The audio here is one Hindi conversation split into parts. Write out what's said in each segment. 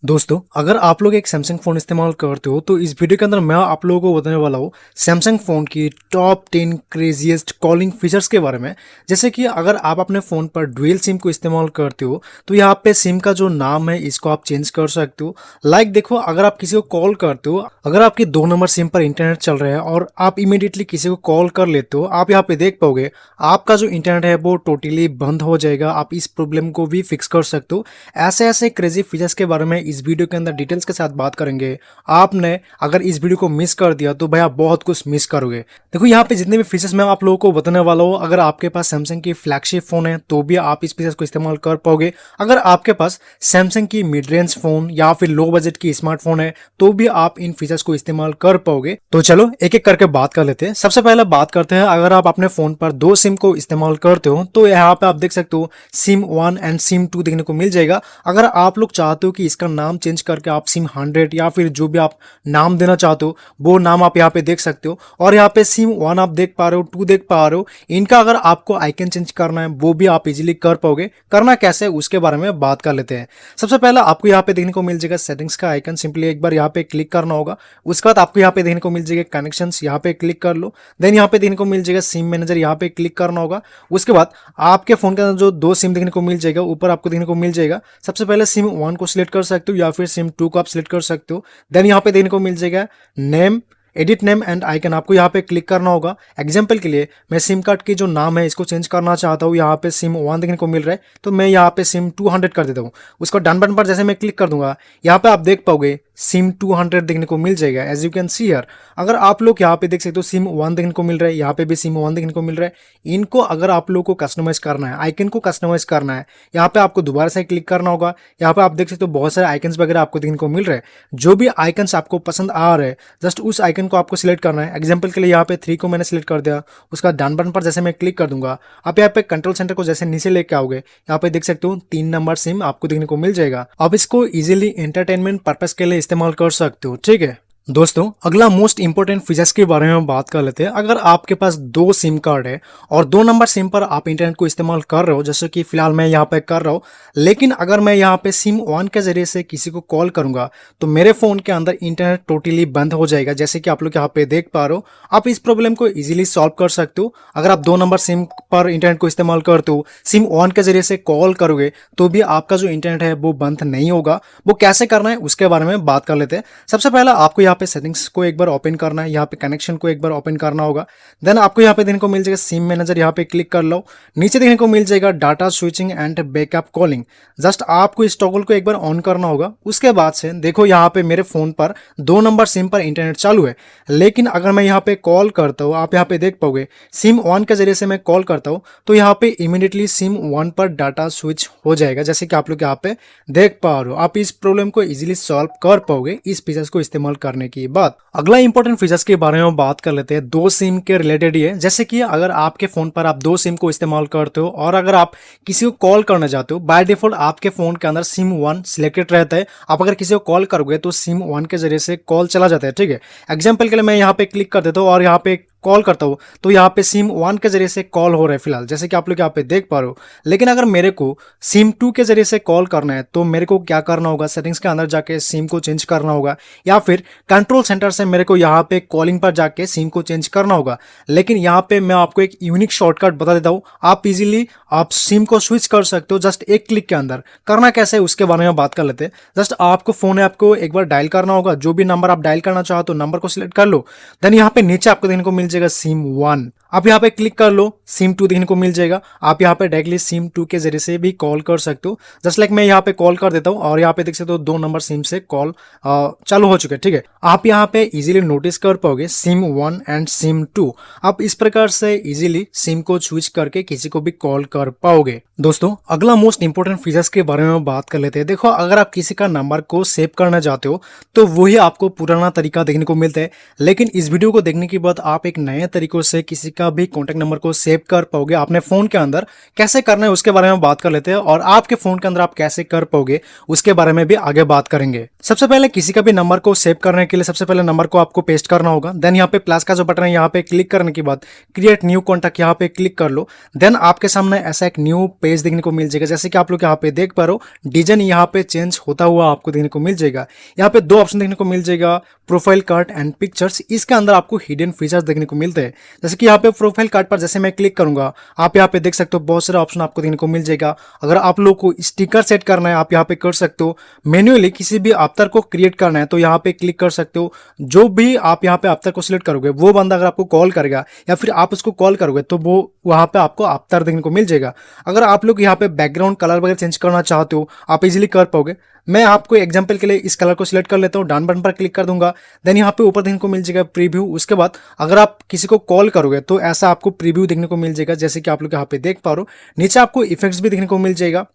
दोस्तों, अगर आप लोग एक सैमसंग फ़ोन इस्तेमाल करते हो तो इस वीडियो के अंदर मैं आप लोगों को बताने वाला हूँ सैमसंग फ़ोन की टॉप 10 क्रेजीएस्ट कॉलिंग फीचर्स के बारे में। जैसे कि अगर आप अपने फ़ोन पर डुअल सिम को इस्तेमाल करते हो तो यहाँ पे सिम का जो नाम है इसको आप चेंज कर सकते हो। लाइक देखो, अगर आप किसी को कॉल करते हो, अगर आपकी 2 नंबर सिम पर इंटरनेट चल रहा है और आप इमीडिएटली किसी को कॉल कर लेते हो, आप यहाँ पे देख पाओगे आपका जो इंटरनेट है वो टोटली बंद हो जाएगा। आप इस प्रॉब्लम को भी फिक्स कर सकते हो। ऐसे ऐसे क्रेजी फीचर्स के बारे में इस वीडियो के अंदर डिटेल्स के साथ बात करेंगे। आपने अगर इस वीडियो को मिस कर दिया तो भाई आप बहुत कुछ मिस करोगे। देखो, यहाँ पे जितने भी फीचर्स मैं आप लोगों को बताने वाला हूँ, अगर आपके पास सैमसंग की फ्लैगशिप फोन है तो भी आप इस फीचर्स को इस्तेमाल कर पाओगे। अगर आपके पास सैमसंग की मिड रेंज फोन या फिर लो बजट की स्मार्टफोन है तो भी आप इन फीचर्स को इस्तेमाल कर पाओगे। तो चलो एक एक करके बात कर लेते हैं। सबसे पहले बात करते हैं, अगर आप अपने फोन पर 2 सिम को इस्तेमाल करते हो तो यहाँ पे आप देख सकते हो सिम 1 एंड सिम 2 देखने को मिल जाएगा। अगर आप लोग चाहते हो कि इसका नाम चेंज करके आप सिम 100 या फिर जो भी आप नाम देना चाहते हो वो नाम आप यहाँ पे देख सकते हो। और यहाँ पे सिम 1 आप देख पा रहे हो, 2 देख पा रहे हो। इनका अगर आपको आइकन चेंज करना है वो भी आप इजीली कर पाओगे। करना कैसे उसके बारे में बात कर लेते हैं। सबसे पहले आपको यहाँ पे देखने को मिल जाएगा सेटिंग्स का आइकन, सिंपली एक बार यहाँ पे क्लिक करना होगा। उसके बाद आपको यहाँ पे देखने को मिल जाएगा कनेक्शंस, यहाँ पे क्लिक कर लो। देन यहाँ पे देखने को मिल जाएगा सिम मैनेजर, यहाँ पे क्लिक करना होगा। उसके बाद आपके फोन के अंदर जो 2 सिम देखने को मिल जाएगा, ऊपर आपको देखने को मिल जाएगा। सबसे पहले सिम 1 को सिलेक्ट कर सकते हो या फिर सिम 2 को आप सिलेक्ट कर सकते हो। देन यहाँ पे देखने को मिल जाएगा name, edit name and icon, आपको यहाँ पे क्लिक करना होगा। एग्जाम्पल के लिए मैं सिम कार्ड की जो नाम है इसको चेंज करना चाहता हूँ। यहाँ पे सिम 1 देखने को मिल रहा है तो मैं यहाँ पे सिम 200 कर देता हूँ। उसको डन बटन पर जैसे मैं क्लिक कर दूंगा, यहाँ पे आप देख पाओगे सिम 200 देखने को मिल जाएगा। As you can see here, अगर आप लोग यहाँ पे देख सकते हो सिम 1 देखने को मिल रहा है, यहाँ पे भी सिम 1 देखने को मिल रहा है। इनको अगर आप लोग को कस्टमाइज करना है, आइकन को कस्टमाइज करना है, यहाँ पे आपको दोबारा से क्लिक करना होगा। यहाँ पे आप देख सकते हो बहुत सारे आइकन्स वगैरह आपको देखने को मिल रहे हैं। जो भी आइकन्स आपको पसंद आ रहे हैं, जस्ट उस आइकन को आपको सिलेक्ट करना है। एग्जाम्पल के लिए यहाँ पे 3 को मैंने सिलेक्ट कर दिया। उसका डन बटन पर जैसे मैं क्लिक कर दूंगा, आप यहाँ पे कंट्रोल सेंटर को जैसे नीचे लेके आओगे, यहाँ पे देख सकते हो 3 नंबर सिम आपको देखने को मिल जाएगा। अब इसको इजीली एंटरटेनमेंट पर्पस के लिए इस्तेमाल कर सकते हो। ठीक है दोस्तों, अगला मोस्ट इंपोर्टेंट फीचर्स के बारे में बात कर लेते हैं। अगर आपके पास 2 सिम कार्ड है और 2 नंबर सिम पर आप इंटरनेट को इस्तेमाल कर रहे हो, जैसे कि फिलहाल मैं यहाँ पे कर रहा हूँ, लेकिन अगर मैं यहाँ पे सिम 1 के जरिए से किसी को कॉल करूंगा तो मेरे फोन के अंदर इंटरनेट टोटली बंद हो जाएगा। जैसे कि आप लोग यहाँ पे देख पा रहे हो, आप इस प्रॉब्लम को इजीली सॉल्व कर सकते हो। अगर आप 2 नंबर सिम पर इंटरनेट को इस्तेमाल करते हो, सिम 1 के जरिए से कॉल करोगे तो भी आपका जो इंटरनेट है वो बंद नहीं होगा। वो कैसे करना है उसके बारे में बात कर लेते हैं। सबसे पहले आपको यहाँ पे सेटिंग्स को एक बार ओपन करना है, यहाँ पे कनेक्शन को एक बार ओपन करना होगा। देन आपको यहाँ पे देखने को मिल जाएगा सिम मैनेजर, यहाँ पे क्लिक कर लो। नीचे देखने को मिल जाएगा data switching and backup calling. Just आपको इस टॉगल को एक बार ऑन करना होगा। उसके बाद से देखो यहाँ पे मेरे फोन पर 2 नंबर सिम पर इंटरनेट चालू है, लेकिन अगर मैं यहाँ पे कॉल करता हूँ, आप यहाँ पे देख पाओगे सिम 1 के जरिए से मैं कॉल करता हूँ तो यहाँ पे इमीडिएटली सिम 1 पर डाटा स्विच हो जाएगा। जैसे कि आप लोग यहाँ पे देख पा रहे हो, आप इस प्रॉब्लम को इजीली सॉल्व कर पाओगे इस फीचर्स को इस्तेमाल करने के बाद। अगला इंपॉर्टेंट फीचर्स के बारे में बात कर लेते हैं। 2 सिम के रिलेटेड ही है। जैसे कि अगर आपके फोन पर आप 2 सिम को इस्तेमाल करते हो और अगर आप किसी को कॉल करना चाहते हो, बाय डिफॉल्ट आपके फोन के अंदर सिम 1 सिलेक्टेड रहता है। आप अगर किसी को कॉल करोगे तो सिम 1 के जरिए से कॉल चला जाता है। ठीक है, एग्जाम्पल के लिए मैं यहाँ पे क्लिक कर देता हूँ और यहाँ पे कॉल करता हूँ तो यहाँ पे सिम 1 के जरिए से कॉल हो रहा है फिलहाल, जैसे कि आप लोग यहाँ पे देख पा रहे हो। लेकिन अगर मेरे को सिम 2 के जरिए से कॉल करना है तो मेरे को क्या करना होगा, सेटिंग्स के अंदर जाके सिम को चेंज करना होगा या फिर कंट्रोल सेंटर से मेरे को यहाँ पे कॉलिंग पर जाके सिम को चेंज करना होगा। लेकिन यहाँ पे मैं आपको एक यूनिक शॉर्टकट बता देता हूँ, आप इजीली आप सिम को स्विच कर सकते हो जस्ट एक क्लिक के अंदर। करना कैसे है उसके बारे में बात कर लेते हैं। जस्ट आपको फोन है आपको एक बार डायल करना होगा, जो भी नंबर आप डायल करना चाहते हो नंबर को सिलेक्ट कर लो। देन यहाँ पे नीचे आपको देखने को मिल जाएगा सिम 1, आप यहाँ पे क्लिक कर लो, सिम 2 देखने को मिल जाएगा। आप यहाँ पे डायरेक्टली सिम 2 के जरिए से भी कॉल कर सकते हो। जस्ट लाइक मैं यहाँ पे कॉल कर देता हूँ और यहाँ पे देख सकते हो 2 नंबर सिम से कॉल चालू हो चुके हैं। ठीक है, आप यहाँ पे इजीली नोटिस कर पाओगे सिम 1 एंड सिम 2। आप इस प्रकार से इजीली सिम को स्विच करके किसी को भी कॉल कर पाओगे। दोस्तों, अगला मोस्ट इंपोर्टेंट फीचर्स के बारे में बात कर लेते हैं। देखो, अगर आप किसी का नंबर को सेव करना चाहते हो तो वही आपको पुराना तरीका देखने को मिलता है, लेकिन इस वीडियो को देखने के बाद आप एक नए तरीकों से किसी का भी कॉन्टैक्ट नंबर को सेव कर पाओगे अपने फोन के अंदर। कैसे करना है उसके बारे में बात कर लेते हैं और आपके फोन के अंदर आप कैसे कर पाओगे उसके बारे में भी आगे बात करेंगे। सबसे पहले किसी का भी नंबर को सेव करने के लिए सबसे पहले नंबर को आपको पेस्ट करना होगा। देन यहाँ पे प्लस का जो बटन है यहाँ पे क्लिक करने के बाद क्रिएट न्यू कॉन्टैक्ट यहाँ पे क्लिक कर लो। देन आपके सामने ऐसा एक न्यू पेज देखने को मिल जाएगा। जैसे कि आप लोग यहाँ पे देख पा रहे हो डिजाइन यहाँ पे चेंज होता हुआ आपको देखने को मिल जाएगा। यहाँ पे दो ऑप्शन देखने को मिल जाएगा, प्रोफाइल कार्ड एंड पिक्चर्स। इसके अंदर आपको हिडन फीचर्स देखने को मिलते हैं। जैसे कि यहाँ पे प्रोफाइल कार्ड पर जैसे मैं क्लिक करूंगा आप यहाँ पे देख सकते हो बहुत सारे ऑप्शन आपको देखने को मिल जाएगा। अगर आप लोग को स्टिकर सेट करना है आप यहाँ पे कर सकते हो। मैन्युअली किसी भी अवतार को क्रिएट करना है तो यहाँ पे क्लिक कर सकते हो। जो भी आप यहाँ पे अवतार को सिलेक्ट करोगे वो बंदा अगर आपको कॉल करेगा या फिर आप उसको कॉल करोगे तो वो वहां पे आपको अवतार देखने को मिल जाएगा। अगर आप लोग यहाँ पे बैकग्राउंड कलर वगैरह चेंज करना चाहते हो आप इजीली कर पाओगे। मैं आपको एग्जांपल के लिए इस कलर को सिलेक्ट कर लेता हूँ, डन बटन पर क्लिक कर दूंगा। देन यहाँ पे ऊपर देखने को मिल जाएगा प्रीव्यू। उसके बाद अगर आप किसी को कॉल करोगे तो ऐसा आपको प्रीव्यू देखने को मिल जाएगा। जैसे कि आप लोग यहाँ पे देख पा रहे हो नीचे आपको इफेक्ट्स भी देखने को मिल जाएगा।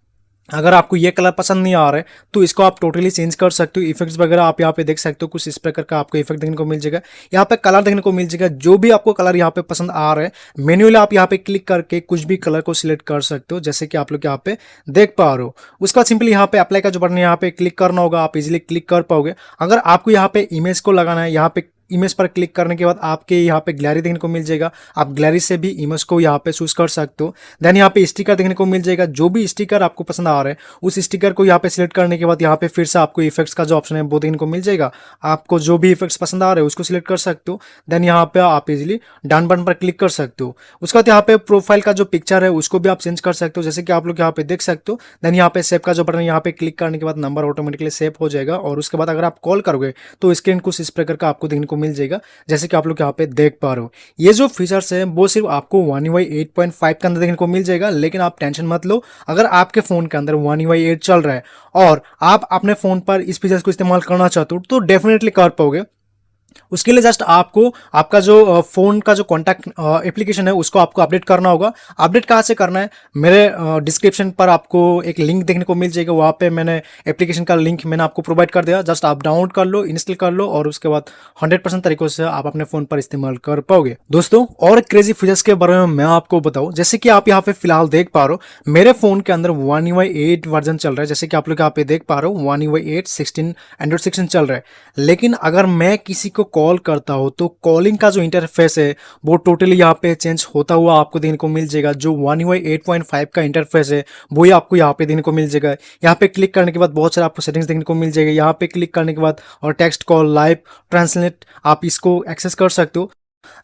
अगर आपको ये कलर पसंद नहीं आ रहा है तो इसको आप टोटली चेंज कर सकते हो। इफेक्ट्स वगैरह आप यहाँ पे देख सकते हो, कुछ इस प्रकार का आपको इफेक्ट देखने को मिल जाएगा। यहाँ पे कलर देखने को मिल जाएगा, जो भी आपको कलर यहाँ पे पसंद आ रहा है मैन्युअली आप यहाँ पे क्लिक करके कुछ भी कलर को सिलेक्ट कर सकते हो, जैसे कि आप लोग यहाँ पे देख पा रहे हो। उसके बाद सिंपली यहाँ पे अप्लाई का जो बटन है यहाँ पे क्लिक करना होगा, आप इजिली क्लिक कर पाओगे। अगर आपको यहाँ पे इमेज को लगाना है यहाँ पे इमेज पर क्लिक करने के बाद आपके यहाँ पे गैलरी देखने को मिल जाएगा। आप गैलरी से भी इमेज को यहाँ पे चूज कर सकते हो। देन यहाँ पे स्टिकर देखने को मिल जाएगा। जो भी स्टिकर आपको पसंद आ रहा है उस स्टिकर को यहाँ पे सिलेक्ट करने के बाद यहाँ पे फिर से आपको इफेक्ट्स का जो ऑप्शन है वो देखने को मिल जाएगा। आपको जो भी इफेक्ट्स पसंद आ रहे हैं उसको सिलेक्ट कर सकते हो। देन यहाँ पे आप इजिली डन बटन पर क्लिक कर सकते हो। उसके बाद यहाँ पे प्रोफाइल का जो पिक्चर है उसको भी आप चेंज कर सकते हो, जैसे कि आप लोग यहाँ पे देख सकते हो। देन यहाँ पे सेव का जो बटन है यहाँ पे क्लिक करने के बाद नंबर ऑटोमेटिकली सेव हो जाएगा। और उसके बाद अगर आप कॉल करोगे तो स्क्रीन कुछ इस प्रकार का आपको देखने को मिल जाएगा, जैसे कि आप लोग यहाँ पे देख पा रहे हो। ये जो फीचर्स है वो सिर्फ आपको One UI 8.5 के अंदर देखने को मिल जाएगा। लेकिन आप टेंशन मत लो, अगर आपके फोन के अंदर One UI 8 चल रहा है और आप अपने फोन पर इस फीचर्स को इस्तेमाल करना चाहते हो तो डेफिनेटली कर पाओगे। उसके लिए जस्ट आपको आपका जो फोन का जो कॉन्टैक्ट एप्लीकेशन है उसको आपको अपडेट करना होगा। अपडेट कहाँ से करना है, मेरे डिस्क्रिप्शन पर आपको एक लिंक देखने को मिल जाएगा। वहाँ पे मैंने एप्लीकेशन का लिंक मैंने आपको प्रोवाइड कर दिया। जस्ट आप डाउनलोड कर लो, इंस्टॉल कर लो और उसके बाद 100% तरीकों से आप अपने फोन पर इस्तेमाल कर पाओगे। दोस्तों और क्रेजी फीचर्स के बारे में मैं आपको बताऊं, जैसे कि आप यहाँ पे फिलहाल देख पा रहे हो मेरे फोन के अंदर One UI 8 वर्जन चल रहा है। जैसे कि आप लोग यहाँ पे देख पा रहे हो One UI 8 16 एंड्रॉइड 16 चल रहा है। लेकिन अगर मैं किसी को कॉल करता हूं तो कॉलिंग का जो इंटरफेस है वो टोटली यहाँ पे चेंज होता हुआ आपको देखने को मिल जाएगा। जो One UI 8.5 का इंटरफेस है वही आपको यहाँ पे देखने को मिल जाएगा। यहाँ पे क्लिक करने के बाद बहुत सारे आपको सेटिंग्स देखने को मिल जाएगा। यहाँ पे क्लिक करने के बाद और टेक्स्ट कॉल, लाइव ट्रांसलेट आप इसको एक्सेस कर सकते हो।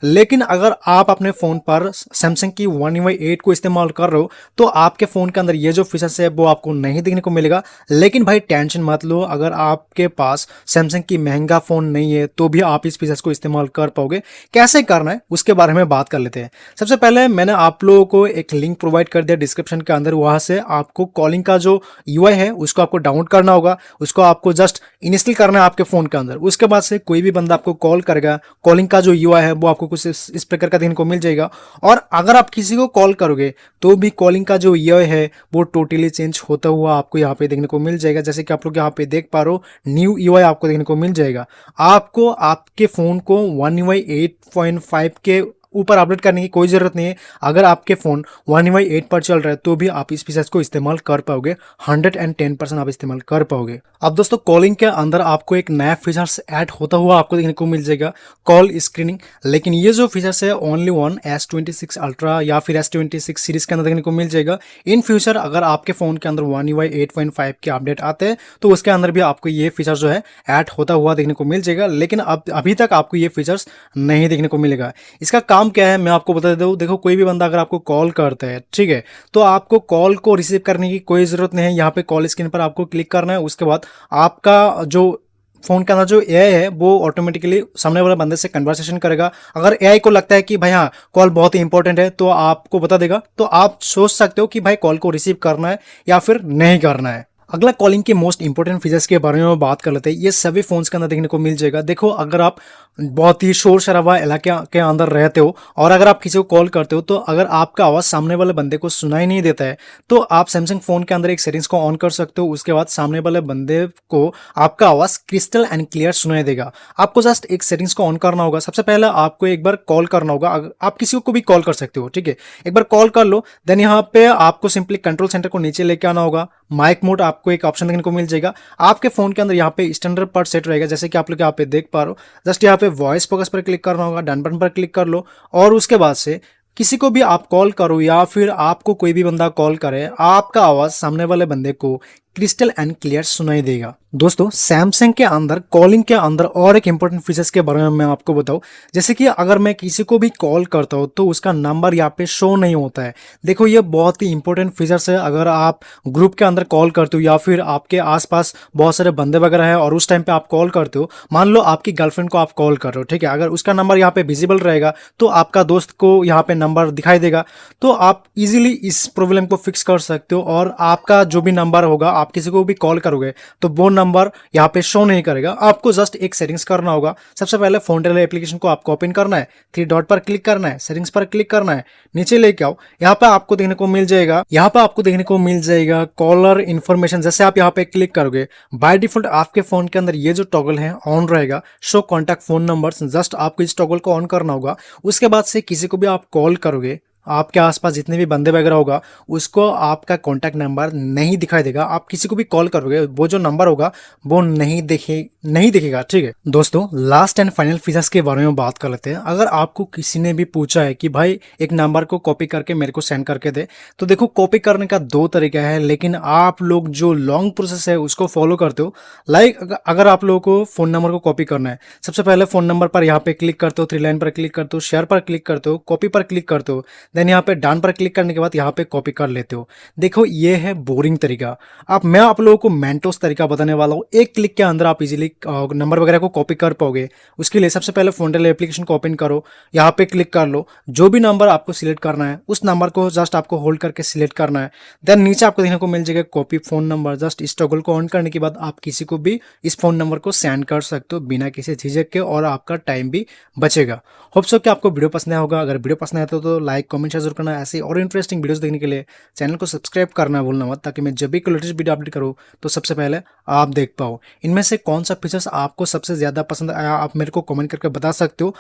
लेकिन अगर आप अपने फोन पर सैमसंग की One UI 8 को इस्तेमाल कर रहे हो तो आपके फोन के अंदर ये जो फीचर्स है वो आपको नहीं देखने को मिलेगा। लेकिन भाई टेंशन मत लो, अगर आपके पास सैमसंग की महंगा फोन नहीं है तो भी आप इस फीचर्स को इस्तेमाल कर पाओगे। कैसे करना है उसके बारे में बात कर लेते हैं। सबसे पहले मैंने आप लोगों को एक लिंक प्रोवाइड कर दिया डिस्क्रिप्शन के अंदर, वहां से आपको कॉलिंग का जो UI है उसको आपको डाउनलोड करना होगा। उसको आपको जस्ट इंस्टॉल करना है आपके फोन के अंदर। उसके बाद से कोई भी बंदा आपको कॉल करेगा, कॉलिंग का जो UI है वो आपको कुछ इस प्रकार का देखने को मिल जाएगा। और अगर आप किसी को कॉल करोगे तो भी कॉलिंग का जो UI है वो टोटली चेंज होता हुआ आपको यहाँ पे देखने को मिल जाएगा। जैसे कि आप लोग यहाँ पे देख पा रहे हो न्यू UI आपको देखने को मिल जाएगा। आपको आपके फोन को One UI 8.5 के ऊपर अपडेट करने की कोई जरूरत नहीं है। अगर आपके फोन One UI 8 पर चल रहा है तो भी आप इस फीचर्स को इस्तेमाल कर पाओगे। 110% आप इस्तेमाल कर पाओगे। अब दोस्तों कॉलिंग के अंदर आपको एक नया फीचर्स ऐड होता हुआ आपको देखने को मिल जाएगा, कॉल स्क्रीनिंग। लेकिन ये जो फीचर्स है ओनली वन S26 अल्ट्रा या फिर S26 सीरीज के अंदर देखने को मिल जाएगा। इन फ्यूचर अगर आपके फोन के अंदर One UI 8.5 के अपडेट आते हैं तो उसके अंदर भी आपको ये फीचर जो है ऐड होता हुआ देखने को मिल जाएगा। लेकिन अब अभी तक आपको ये फीचर्स नहीं देखने को मिलेगा। इसका काम क्या है मैं आपको बता देता हूं। देखो कोई भी बंदा अगर आपको कॉल करता है, ठीक है, तो आपको कॉल को रिसीव करने की कोई जरूरत नहीं है। यहाँ पे कॉल स्क्रीन पर आपको क्लिक करना है। उसके बाद आपका जो फोन के अंदर जो AI है वो ऑटोमेटिकली सामने वाले बंदे से कन्वर्सेशन करेगा। अगर AI को लगता है कि भाई हाँ कॉल बहुत ही इंपॉर्टेंट है तो आपको बता देगा। तो आप सोच सकते हो कि भाई कॉल को रिसीव करना है या फिर नहीं करना है। अगला कॉलिंग के मोस्ट इंपॉर्टेंट फीचर्स के बारे में बात कर लेते हैं। ये सभी फोन्स के अंदर देखने को मिल जाएगा। देखो अगर आप बहुत ही शोर शराबा इलाके के अंदर रहते हो और अगर आप किसी को कॉल करते हो तो अगर आपका आवाज़ सामने वाले बंदे को सुनाई नहीं देता है तो आप सैमसंग फोन के अंदर एक सेटिंग्स को ऑन कर सकते हो। उसके बाद सामने वाले बंदे को आपका आवाज़ क्रिस्टल एंड क्लियर सुनाई देगा। आपको जस्ट एक सेटिंग्स को ऑन करना होगा। सबसे पहले आपको एक बार कॉल करना होगा। आप किसी को भी कॉल कर सकते हो, ठीक है, एक बार कॉल कर लो। देन यहाँ पे आपको सिंपली कंट्रोल सेंटर को नीचे लेके आना होगा। माइक मोड आपको एक ऑप्शन देखने को मिल जाएगा। आपके फोन के अंदर यहाँ पे स्टैंडर्ड पर सेट रहेगा, जैसे कि आप लोग यहाँ पे देख पा रहे हो। जस्ट यहाँ पे वॉइस फोकस पर क्लिक करना होगा, डन बटन पर क्लिक कर लो और उसके बाद से किसी को भी आप कॉल करो या फिर आपको कोई भी बंदा कॉल करे, आपका आवाज सामने वाले बंदे को क्रिस्टल एंड क्लियर सुनाई देगा। दोस्तों सैमसंग के अंदर कॉलिंग के अंदर और एक इंपॉर्टेंट फीचर्स के बारे में मैं आपको बताऊं, जैसे कि अगर मैं किसी को भी कॉल करता हूं तो उसका नंबर यहाँ पे शो नहीं होता है। देखो ये बहुत ही इंपॉर्टेंट फीचर्स है। अगर आप ग्रुप के अंदर कॉल करते हो या फिर आपके आसपास बहुत सारे बंदे वगैरह है और उस टाइम पे आप कॉल करते हो, मान लो आपकी गर्लफ्रेंड को आप कॉल कर रहे हो, ठीक है, अगर उसका नंबर यहाँ पे विजिबल रहेगा तो आपका दोस्त को यहाँ पे नंबर दिखाई देगा, तो आप इजीली इस प्रॉब्लम को फिक्स कर सकते हो और आपका जो भी नंबर होगा, आप किसी को भी कॉल करोगे तो वो नंबर यहाँ पे शो नहीं करेगा। आपको जस्ट एक सेटिंग्स करना होगा। सबसे पहले फोन टेलर एप्लीकेशन को आपको ओपन करना है, 3 डॉट पर क्लिक करना है, सेटिंग्स पर क्लिक करना है, नीचे लेके आओ। यहाँ पे आपको देखने को मिल जाएगा कॉलर इन्फॉर्मेशन। जैसे आप यहाँ पे क्लिक करोगे, बाय डिफॉल्ट आपके फोन के अंदर ये जो टॉगल है ऑन रहेगा, show contact phone numbers. Just आपको इस टॉगल को ऑन करना होगा। उसके बाद से किसी को भी आप कॉल करोगे, आपके आसपास जितने भी बंदे वगैरह होगा उसको आपका कॉन्टैक्ट नंबर नहीं दिखाई देगा। आप किसी को भी कॉल करोगे वो जो नंबर होगा वो नहीं दिखेगा, ठीक है। दोस्तों लास्ट एंड फाइनल फीचर्स के बारे में बात कर लेते हैं। अगर आपको किसी ने भी पूछा है कि भाई एक नंबर को कॉपी करके मेरे को सेंड करके दे, तो देखो कॉपी करने का 2 तरीका है, लेकिन आप लोग जो लॉन्ग प्रोसेस है उसको फॉलो करते हो। लाइक अगर आप लोगों को फोन नंबर को कॉपी करना है, सबसे पहले फोन नंबर पर यहाँ पे क्लिक करते हो, 3 लाइन पर क्लिक करते हो, शेयर पर क्लिक करते हो, कॉपी पर क्लिक करते हो, देन यहाँ पे डन पर क्लिक करने के बाद यहाँ पे कॉपी कर लेते हो। देखो ये है बोरिंग तरीका। अब मैं आप लोगों को मेंटोस तरीका बताने वाला हूँ। एक क्लिक के अंदर आप इजीली नंबर वगैरह को कॉपी कर पाओगे। उसके लिए सबसे पहले फोन टेलर एप्लीकेशन को ओपन करो, यहाँ पे क्लिक कर लो। जो भी नंबर आपको सिलेक्ट करना है उस नंबर को जस्ट आपको होल्ड करके सिलेक्ट करना है। देन नीचे आपको देखने को मिल जाएगा कॉपी फोन नंबर। जस्ट इस टॉगल को ऑन करने के बाद आप किसी को भी इस फोन नंबर को सेंड कर सकते हो बिना किसी झिझक के, और आपका टाइम भी बचेगा। होप सो कि आपको वीडियो पसंद आया होगा। अगर वीडियो पसंद आया तो लाइक कमेंट शेयर जरूर करना। ऐसे और इंटरेस्टिंग वीडियोस देखने के लिए चैनल को सब्सक्राइब करना भूलना मत, ताकि मैं जब भी कोई लेटेस्ट वीडियो अपडेट करूँ तो सबसे पहले आप देख पाओ। इनमें से कौन सा फीचर्स आपको सबसे ज्यादा पसंद आया आप मेरे को कमेंट करके बता सकते हो।